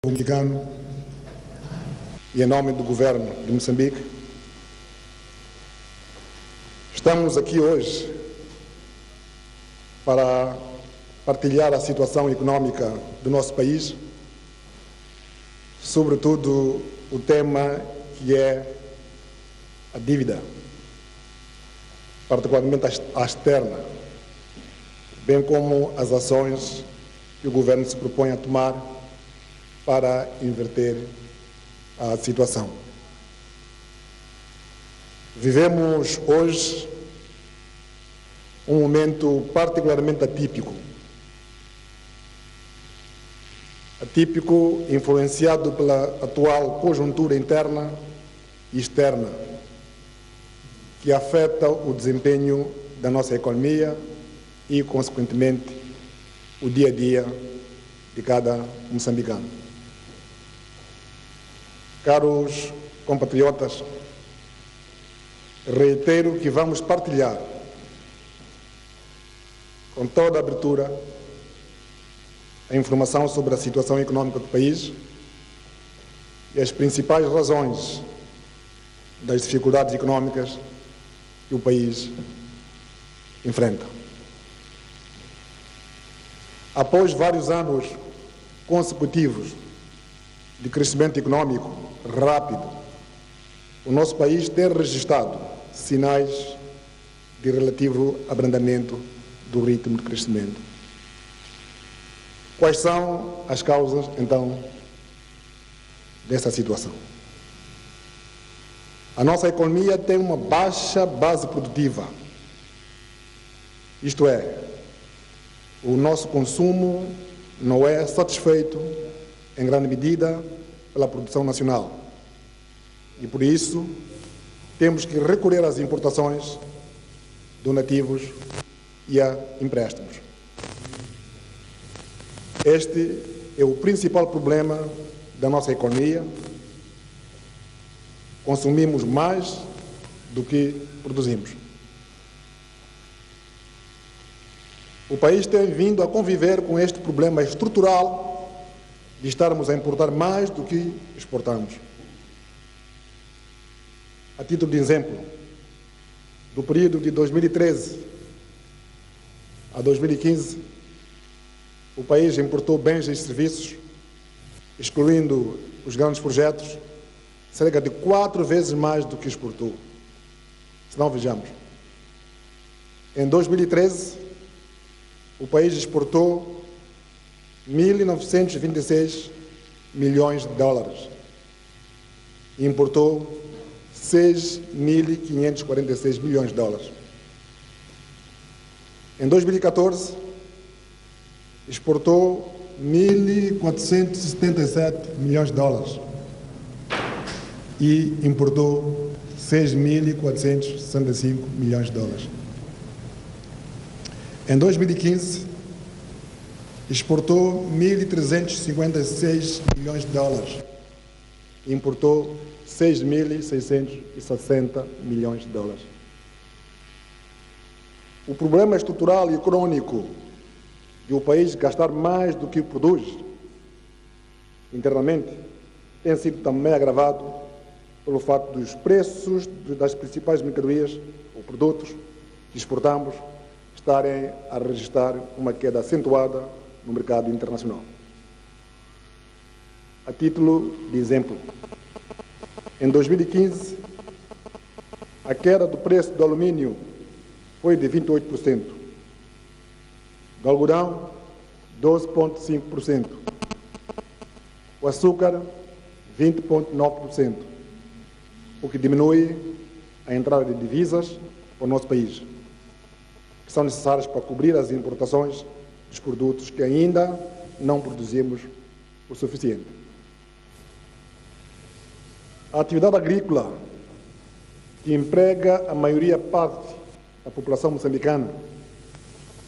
Moçambicano e em nome do governo de Moçambique, estamos aqui hoje para partilhar a situação econômica do nosso país, sobretudo o tema que é a dívida, particularmente a externa, bem como as ações que o governo se propõe a tomar para inverter a situação. Vivemos hoje um momento particularmente atípico, influenciado pela atual conjuntura interna e externa, que afeta o desempenho da nossa economia e, consequentemente, o dia a dia de cada moçambicano. Caros compatriotas, reitero que vamos partilhar com toda a abertura a informação sobre a situação econômica do país e as principais razões das dificuldades econômicas que o país enfrenta. Após vários anos consecutivos de crescimento econômico rápido, o nosso país tem registrado sinais de relativo abrandamento do ritmo de crescimento. Quais são as causas, então, dessa situação? A nossa economia tem uma baixa base produtiva, isto é, o nosso consumo não é satisfeito em grande medida pela produção nacional. E por isso temos que recorrer às importações, donativos e a empréstimos. Este é o principal problema da nossa economia. Consumimos mais do que produzimos. O país tem vindo a conviver com este problema estrutural de estarmos a importar mais do que exportamos. A título de exemplo, do período de 2013 a 2015, o país importou bens e serviços, excluindo os grandes projetos, cerca de 4 vezes mais do que exportou. Se não, vejamos. Em 2013, o país exportou 1.926 milhões de dólares e importou 6.546 milhões de dólares. Em 2014, exportou 1.477 milhões de dólares e importou 6.465 milhões de dólares. Em 2015, exportou 1.356 milhões de dólares e importou 6.660 milhões de dólares. O problema estrutural e crônico de o país gastar mais do que produz internamente tem sido também agravado pelo fato dos preços das principais mercadorias ou produtos que exportamos estarem a registrar uma queda acentuada no mercado internacional. A título de exemplo, em 2015, a queda do preço do alumínio foi de 28%, do algodão, 12,5%, o açúcar, 20,9%, o que diminui a entrada de divisas para o nosso país, que são necessárias para cobrir as importações dos produtos que ainda não produzimos o suficiente. A atividade agrícola, que emprega a maioria parte da população moçambicana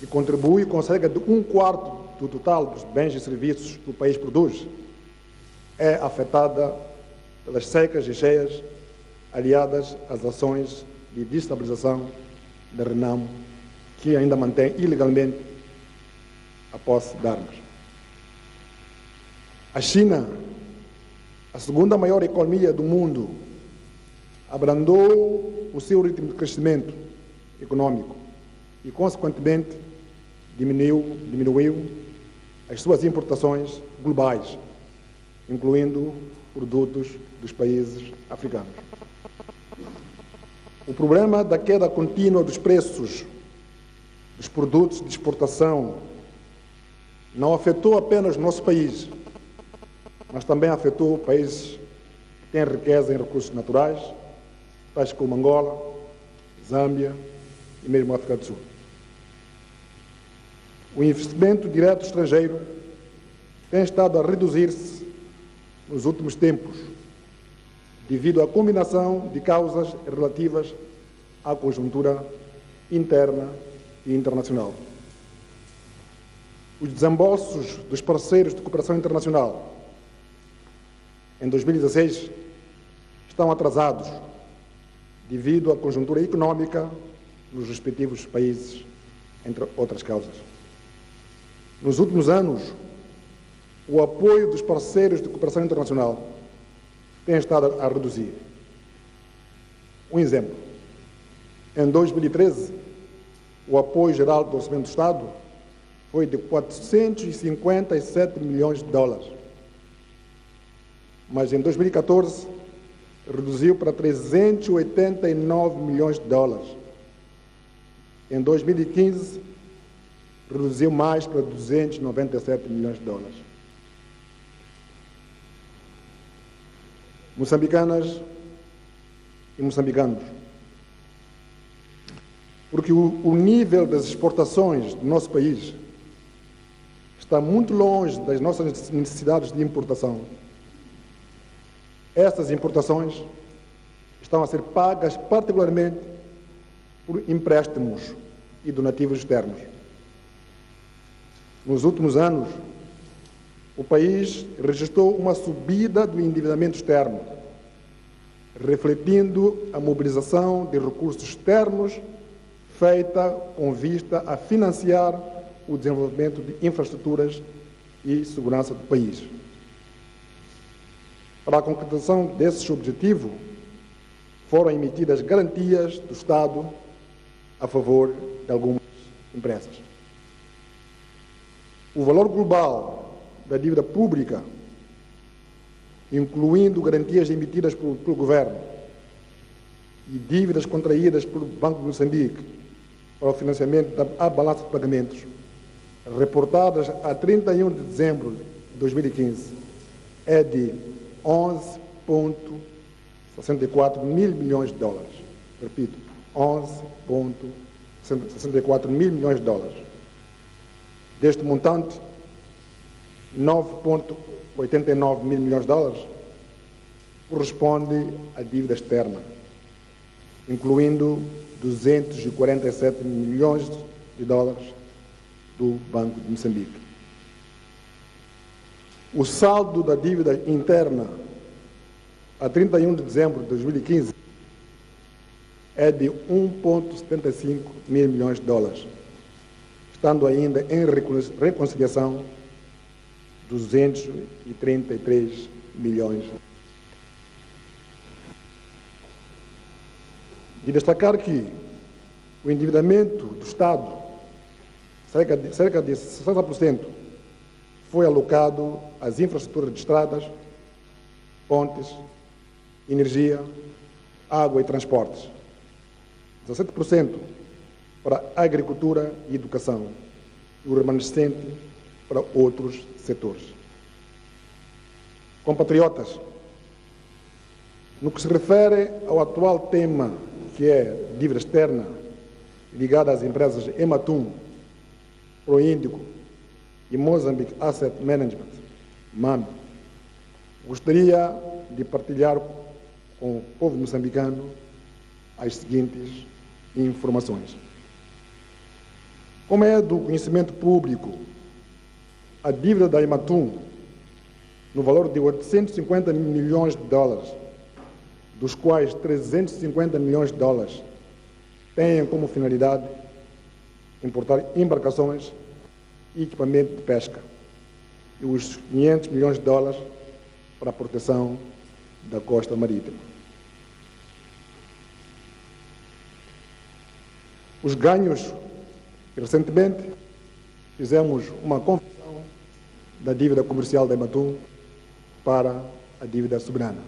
e contribui com cerca de 1/4 do total dos bens e serviços que o país produz, é afetada pelas secas e cheias, aliadas às ações de desestabilização da Renamo, que ainda mantém ilegalmente a posse de armas. A China, a segunda maior economia do mundo, abrandou o seu ritmo de crescimento econômico e, consequentemente, diminuiu as suas importações globais, incluindo produtos dos países africanos. O problema da queda contínua dos preços dos produtos de exportação não afetou apenas o nosso país, mas também afetou países que têm riqueza em recursos naturais, tais como Angola, Zâmbia e mesmo a África do Sul. O investimento direto estrangeiro tem estado a reduzir-se nos últimos tempos, devido à combinação de causas relativas à conjuntura interna e internacional. Os desembolsos dos parceiros de cooperação internacional em 2016 estão atrasados devido à conjuntura económica nos respectivos países, entre outras causas. Nos últimos anos, o apoio dos parceiros de cooperação internacional tem estado a reduzir. Um exemplo. Em 2013, o apoio geral do Orçamento do Estado foi de 457 milhões de dólares. Mas em 2014, reduziu para 389 milhões de dólares. Em 2015, reduziu mais para 297 milhões de dólares. Moçambicanas e moçambicanos, porque o nível das exportações do nosso país está muito longe das nossas necessidades de importação. Estas importações estão a ser pagas particularmente por empréstimos e donativos externos. Nos últimos anos, o país registrou uma subida do endividamento externo, refletindo a mobilização de recursos externos feita com vista a financiar o desenvolvimento de infraestruturas e segurança do país. Para a concretização desse objetivo, foram emitidas garantias do Estado a favor de algumas empresas. O valor global da dívida pública, incluindo garantias emitidas pelo Governo e dívidas contraídas pelo Banco de Moçambique para o financiamento da balança de pagamentos, reportadas a 31 de dezembro de 2015, é de 11,64 mil milhões de dólares. Repito, 11,64 mil milhões de dólares. Deste montante, 9,89 mil milhões de dólares corresponde à dívida externa, incluindo 247 milhões de dólares do Banco de Moçambique. O saldo da dívida interna a 31 de dezembro de 2015 é de 1,75 mil milhões de dólares, estando ainda em reconciliação 233 milhões. De destacar que o endividamento do Estado, cerca de 60%, foi alocado às infraestruturas de estradas, pontes, energia, água e transportes. 17% para agricultura e educação, e o remanescente para outros setores. Compatriotas, no que se refere ao atual tema, que é dívida externa ligada às empresas Ematum, Proíndico e Mozambique Asset Management, MAM, gostaria de partilhar com o povo moçambicano as seguintes informações. Como é do conhecimento público, a dívida da Ematum, no valor de 850 milhões de dólares, dos quais 350 milhões de dólares têm como finalidade importar embarcações e equipamento de pesca, e os 500 milhões de dólares para a proteção da costa marítima. Os ganhos, recentemente, fizemos uma conversão da dívida comercial da Ematum para a dívida soberana.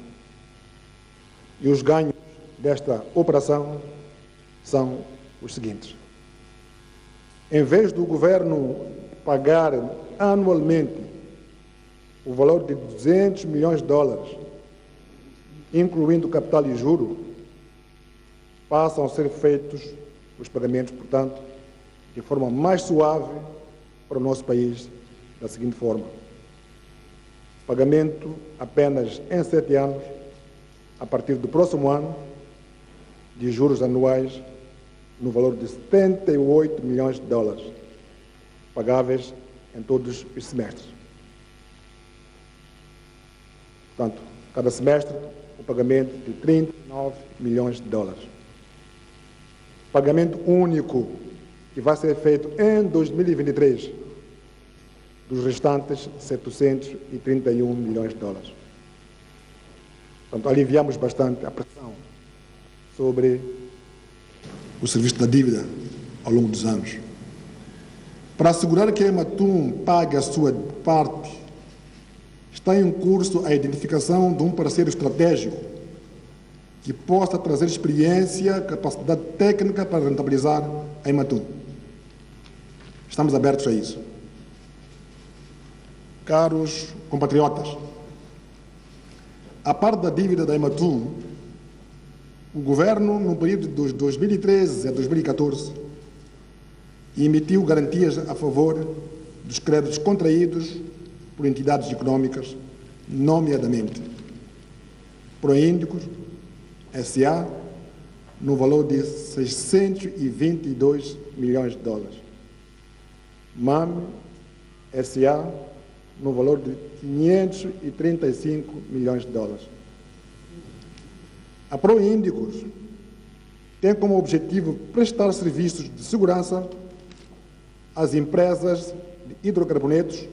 E os ganhos desta operação são os seguintes. Em vez do governo pagar anualmente o valor de 200 milhões de dólares, incluindo capital e juro, passam a ser feitos os pagamentos, portanto, de forma mais suave para o nosso país, da seguinte forma. Pagamento apenas em 7 anos, a partir do próximo ano, de juros anuais no valor de 78 milhões de dólares, pagáveis em todos os semestres. Portanto, cada semestre, o pagamento de 39 milhões de dólares. Pagamento único, que vai ser feito em 2023, dos restantes 731 milhões de dólares. Portanto, aliviamos bastante a pressão sobre o serviço da dívida ao longo dos anos. Para assegurar que a Ematum pague a sua parte, está em curso a identificação de um parceiro estratégico que possa trazer experiência, capacidade técnica para rentabilizar a Ematum. Estamos abertos a isso. Caros compatriotas, a parte da dívida da Ematum, o Governo, no período de 2013 a 2014, emitiu garantias a favor dos créditos contraídos por entidades económicas, nomeadamente Proíndicos S.A., no valor de 622 milhões de dólares. MAM S.A., no valor de 535 milhões de dólares. A Proíndicos tem como objetivo prestar serviços de segurança às empresas de hidrocarbonetos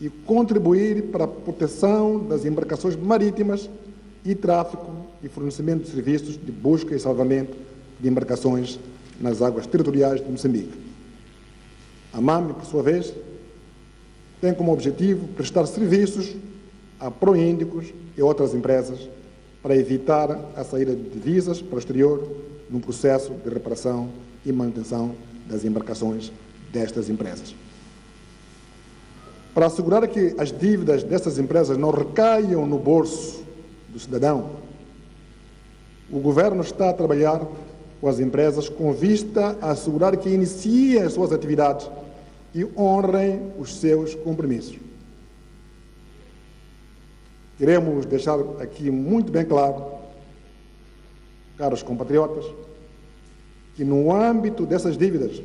e contribuir para a proteção das embarcações marítimas e tráfico e fornecimento de serviços de busca e salvamento de embarcações nas águas territoriais de Moçambique. A MAM, por sua vez, tem como objetivo prestar serviços a Proíndicos e outras empresas para evitar a saída de divisas para o exterior num processo de reparação e manutenção das embarcações destas empresas. Para assegurar que as dívidas dessas empresas não recaiam no bolso do cidadão, o Governo está a trabalhar com as empresas com vista a assegurar que iniciem as suas atividades e honrem os seus compromissos. Queremos deixar aqui muito bem claro, caros compatriotas, que no âmbito dessas dívidas,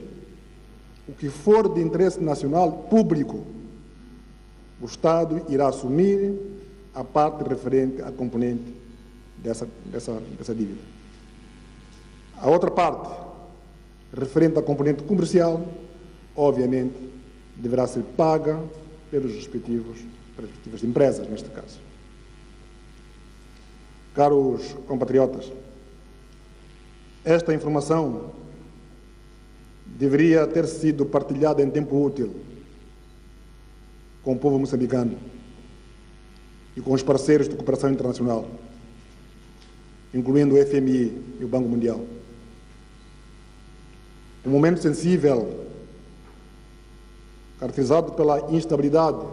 o que for de interesse nacional público, o Estado irá assumir a parte referente à componente dessa dívida. A outra parte, referente à componente comercial, obviamente, deverá ser paga pelas respectivas empresas, neste caso. Caros compatriotas, esta informação deveria ter sido partilhada em tempo útil com o povo moçambicano e com os parceiros de cooperação internacional, incluindo o FMI e o Banco Mundial. Um momento sensível, caracterizado pela instabilidade,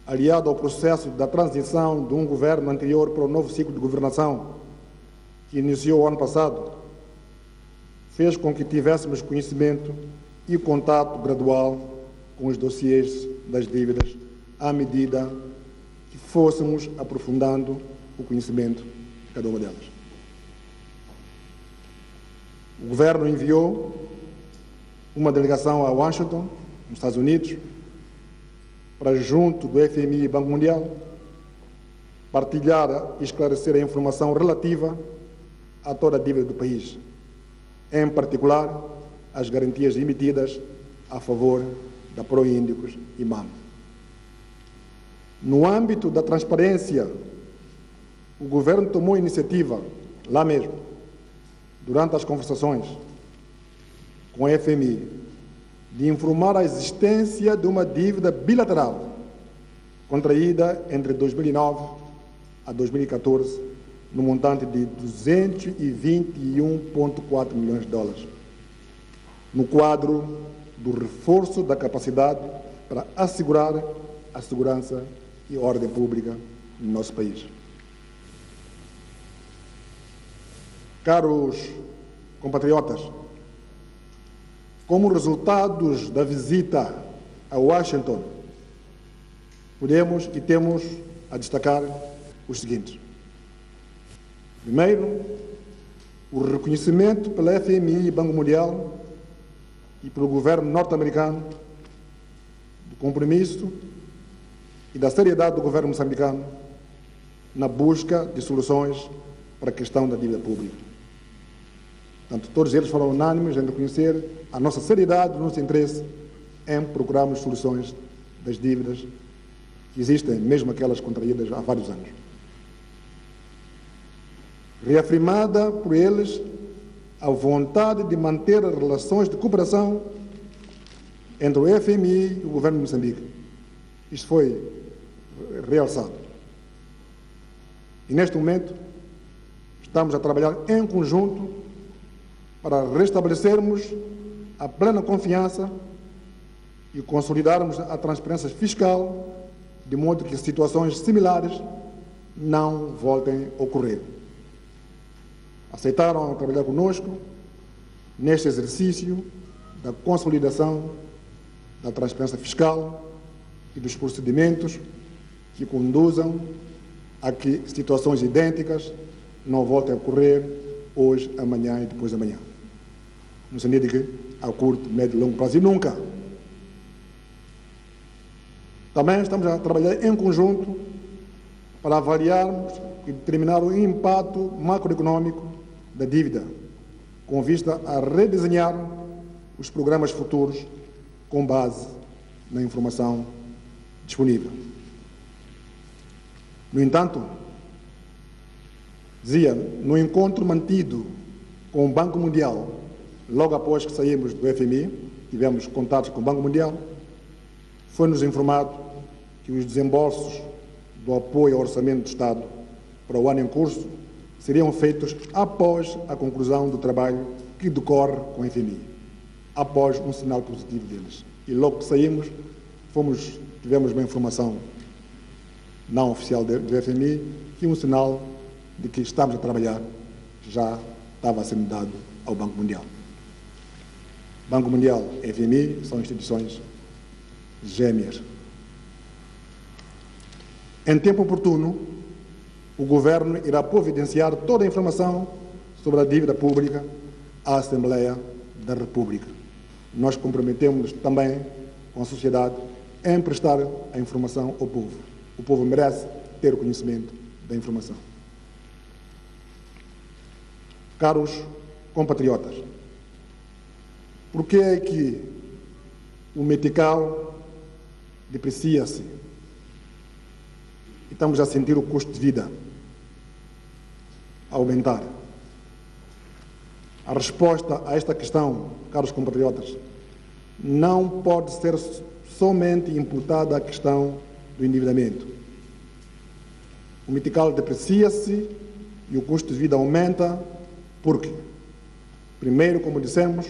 aliado ao processo da transição de um governo anterior para o novo ciclo de governação, que iniciou o ano passado, fez com que tivéssemos conhecimento e contato gradual com os dossiês das dívidas, à medida que fôssemos aprofundando o conhecimento de cada uma delas. O Governo enviou uma delegação a Washington, nos Estados Unidos, para, junto do FMI e Banco Mundial, partilhar e esclarecer a informação relativa a toda a dívida do país, em particular as garantias emitidas a favor da Proíndicos e MAM. No âmbito da transparência, o Governo tomou a iniciativa, lá mesmo, durante as conversações com a FMI, de informar a existência de uma dívida bilateral contraída entre 2009 a 2014, no montante de 221,4 milhões de dólares, no quadro do reforço da capacidade para assegurar a segurança e a ordem pública no nosso país. Caros compatriotas, como resultados da visita a Washington, podemos e temos a destacar os seguintes. Primeiro, o reconhecimento pela FMI e Banco Mundial e pelo governo norte-americano do compromisso e da seriedade do governo moçambicano na busca de soluções para a questão da dívida pública. Portanto, todos eles foram unânimes em reconhecer a nossa seriedade, o nosso interesse em procurarmos soluções das dívidas que existem, mesmo aquelas contraídas há vários anos. Reafirmada por eles a vontade de manter as relações de cooperação entre o FMI e o governo de Moçambique. Isto foi realçado. E neste momento estamos a trabalhar em conjunto para restabelecermos a plena confiança e consolidarmos a transparência fiscal, de modo que situações similares não voltem a ocorrer. Aceitaram trabalhar conosco neste exercício da consolidação da transparência fiscal e dos procedimentos que conduzam a que situações idênticas não voltem a ocorrer hoje, amanhã e depois de amanhã. No sentido de que, a curto, médio e longo prazo, e nunca. Também estamos a trabalhar em conjunto para avaliarmos e determinar o impacto macroeconômico da dívida, com vista a redesenhar os programas futuros com base na informação disponível. No entanto, dizia, no encontro mantido com o Banco Mundial, logo após que saímos do FMI, tivemos contatos com o Banco Mundial, foi-nos informado que os desembolsos do apoio ao Orçamento do Estado para o ano em curso seriam feitos após a conclusão do trabalho que decorre com a FMI, após um sinal positivo deles. E logo que saímos, tivemos uma informação não oficial do FMI e um sinal de que estamos a trabalhar já estava a ser dado ao Banco Mundial. Banco Mundial e FMI são instituições gêmeas. Em tempo oportuno, o Governo irá providenciar toda a informação sobre a dívida pública à Assembleia da República. Nós comprometemos também com a sociedade em prestar a informação ao povo. O povo merece ter o conhecimento da informação. Caros compatriotas, por que é que o metical deprecia-se e estamos a sentir o custo de vida a aumentar? A resposta a esta questão, caros compatriotas, não pode ser somente imputada à questão do endividamento. O metical deprecia-se e o custo de vida aumenta porque, primeiro, como dissemos,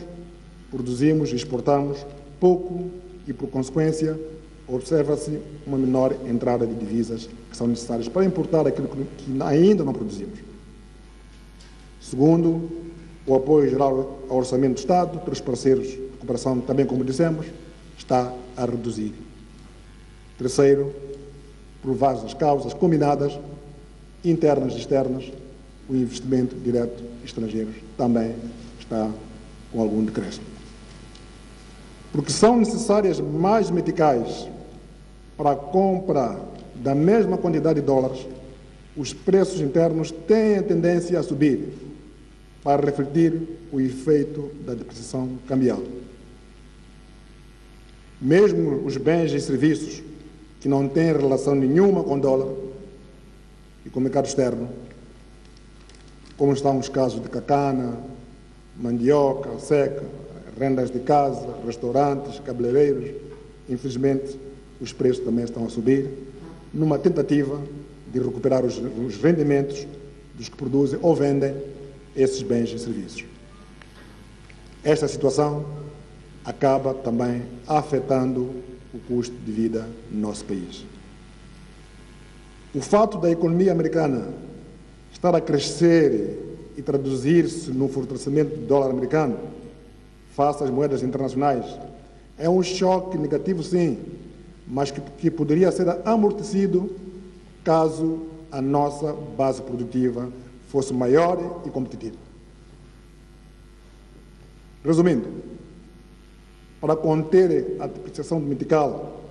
produzimos e exportamos pouco e, por consequência, observa-se uma menor entrada de divisas que são necessárias para importar aquilo que ainda não produzimos. Segundo, o apoio geral ao Orçamento do Estado, pelos parceiros de cooperação, também como dissemos, está a reduzir. Terceiro, por várias causas combinadas, internas e externas, o investimento direto estrangeiro também está com algum decréscimo. Porque são necessárias mais meticais para a compra da mesma quantidade de dólares, os preços internos têm a tendência a subir para refletir o efeito da depreciação cambial. Mesmo os bens e serviços que não têm relação nenhuma com o dólar e com o mercado externo, como estão os casos de cacana, mandioca, seca, rendas de casa, restaurantes, cabeleireiros. Infelizmente, os preços também estão a subir, numa tentativa de recuperar os rendimentos dos que produzem ou vendem esses bens e serviços. Esta situação acaba também afetando o custo de vida no nosso país. O fato da economia americana estar a crescer e traduzir-se no fortalecimento do dólar americano face às moedas internacionais é um choque negativo, sim, mas que poderia ser amortecido caso a nossa base produtiva fosse maior e competitiva. Resumindo, para conter a depreciação do metical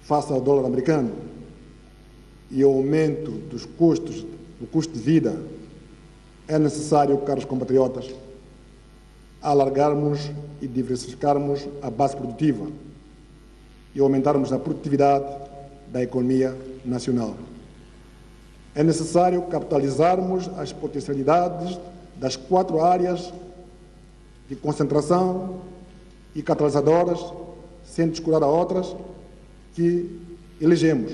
face ao dólar americano e o aumento dos custos, do custo de vida, é necessário, caros compatriotas, alargarmos e diversificarmos a base produtiva e aumentarmos a produtividade da economia nacional. É necessário capitalizarmos as potencialidades das 4 áreas de concentração e catalisadoras, sem descurar a outras, que elegemos,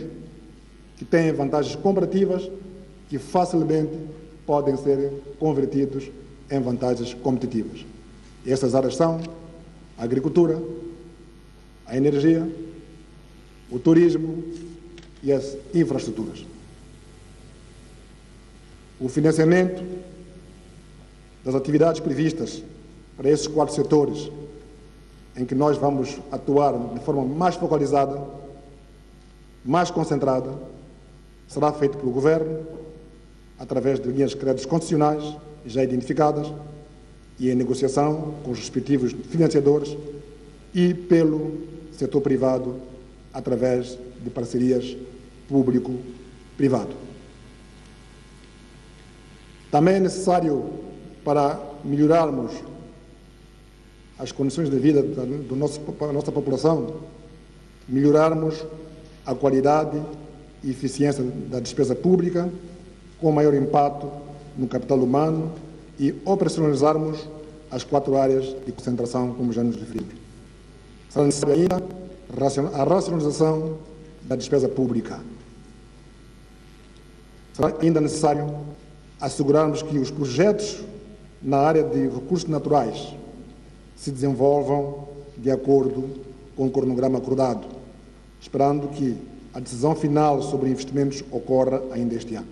que têm vantagens comparativas que facilmente podem ser convertidos em vantagens competitivas. E essas áreas são a agricultura, a energia, o turismo e as infraestruturas. O financiamento das atividades previstas para esses 4 setores, em que nós vamos atuar de forma mais focalizada, mais concentrada, será feito pelo Governo, através de linhas de créditos concessionais já identificadas e em negociação com os respectivos financiadores e pelo setor privado, através de parcerias público-privado. Também é necessário, para melhorarmos as condições de vida da nossa população, melhorarmos a qualidade e eficiência da despesa pública, com maior impacto no capital humano, e operacionalizarmos as 4 áreas de concentração, como já nos referimos. Será necessário ainda a racionalização da despesa pública. Será ainda necessário assegurarmos que os projetos na área de recursos naturais se desenvolvam de acordo com o cronograma acordado, esperando que a decisão final sobre investimentos ocorra ainda este ano.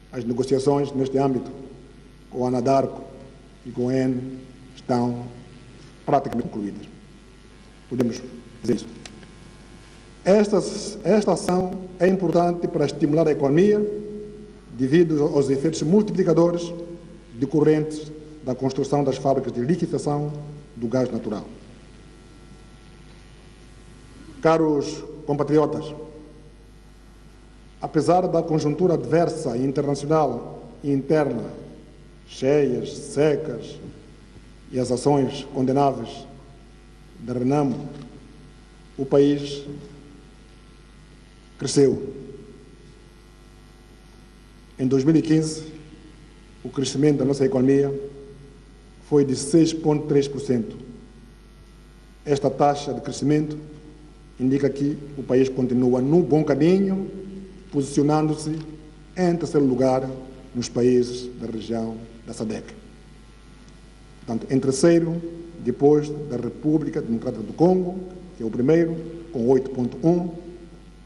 As negociações neste âmbito com a Anadarko e com a EN estão praticamente concluídas. Podemos dizer isso. Esta ação é importante para estimular a economia devido aos efeitos multiplicadores decorrentes da construção das fábricas de liquefação do gás natural. Caros compatriotas, apesar da conjuntura adversa internacional e interna, cheias, secas e as ações condenáveis da Renamo, o país cresceu. Em 2015, o crescimento da nossa economia foi de 6,3%. Esta taxa de crescimento indica que o país continua no bom caminho, posicionando-se em terceiro lugar nos países da região da SADC. Portanto, em terceiro, depois da República Democrática do Congo, que é o primeiro, com 8,1%,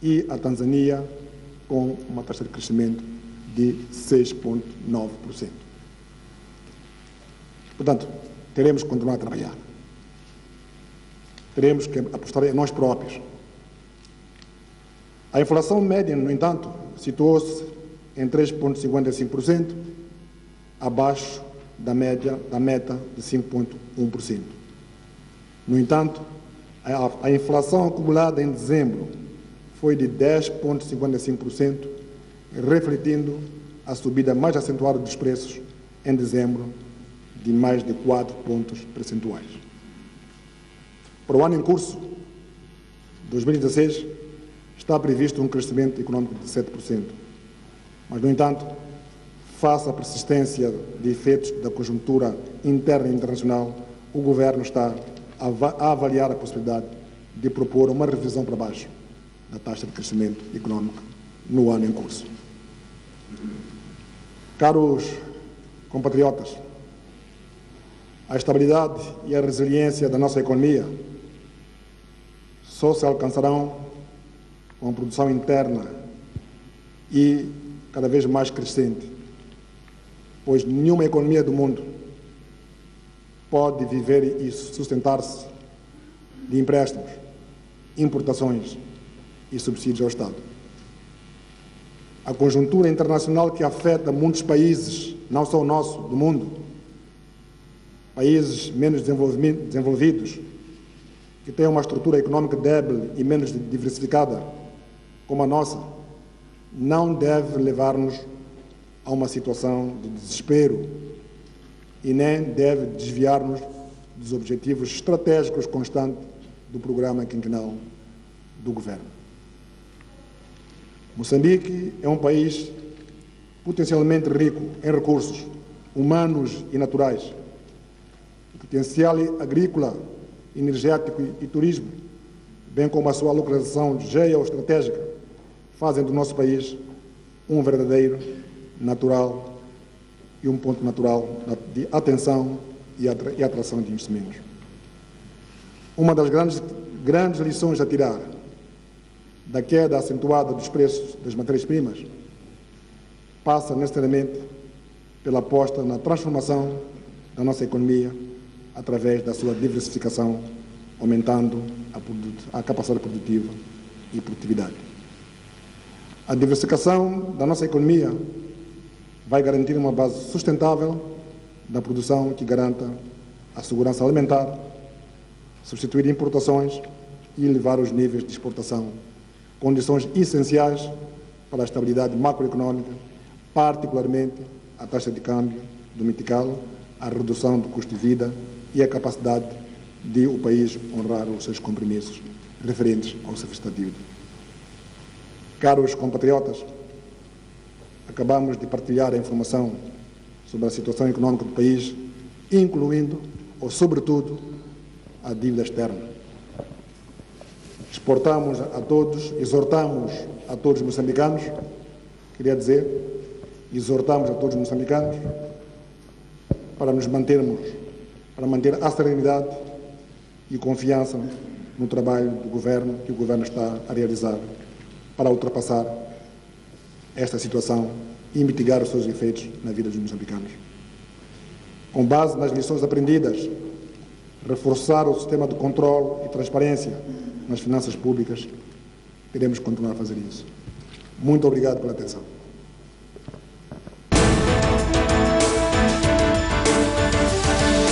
e a Tanzânia, com uma taxa de crescimento de 6,9%. Portanto, teremos que continuar a trabalhar. Teremos que apostar em nós próprios. A inflação média, no entanto, situou-se em 3,55%, abaixo da meta de 5,1%. No entanto, a inflação acumulada em dezembro foi de 10,55%, refletindo a subida mais acentuada dos preços em dezembro de mais de 4 pontos percentuais. Para o ano em curso, 2016 está previsto um crescimento econômico de 7%. Mas, no entanto, face à persistência de efeitos da conjuntura interna e internacional, o Governo está a avaliar a possibilidade de propor uma revisão para baixo da taxa de crescimento econômico no ano em curso. Caros compatriotas, a estabilidade e a resiliência da nossa economia só se alcançarão com a produção interna e cada vez mais crescente, pois nenhuma economia do mundo pode viver e sustentar-se de empréstimos, importações e subsídios ao Estado. A conjuntura internacional que afeta muitos países, não só o nosso, do mundo, países menos desenvolvidos, que têm uma estrutura econômica débil e menos diversificada, como a nossa, não deve levar-nos a uma situação de desespero e nem deve desviar-nos dos objetivos estratégicos constantes do programa quinquenal do Governo. Moçambique é um país potencialmente rico em recursos humanos e naturais. O potencial agrícola, energético e turismo, bem como a sua localização geoestratégica, fazem do nosso país um verdadeiro natural e um ponto natural de atenção e atração de investimentos. Uma das grandes lições a tirar da queda acentuada dos preços das matérias-primas passa necessariamente pela aposta na transformação da nossa economia através da sua diversificação, aumentando a capacidade produtiva e produtividade. A diversificação da nossa economia vai garantir uma base sustentável da produção que garanta a segurança alimentar, substituir importações e elevar os níveis de exportação, condições essenciais para a estabilidade macroeconômica, particularmente a taxa de câmbio do metical, a redução do custo de vida e a capacidade de o país honrar os seus compromissos referentes ao serviço da dívida. Caros compatriotas, acabamos de partilhar a informação sobre a situação econômica do país, incluindo, ou sobretudo, a dívida externa. Exortamos a todos os moçambicanos, exortamos a todos os moçambicanos para manter a serenidade e confiança no trabalho do Governo, que o Governo está a realizar para ultrapassar esta situação e mitigar os seus efeitos na vida dos moçambicanos. Com base nas lições aprendidas, reforçar o sistema de controle e transparência nas finanças públicas, queremos continuar a fazer isso. Muito obrigado pela atenção.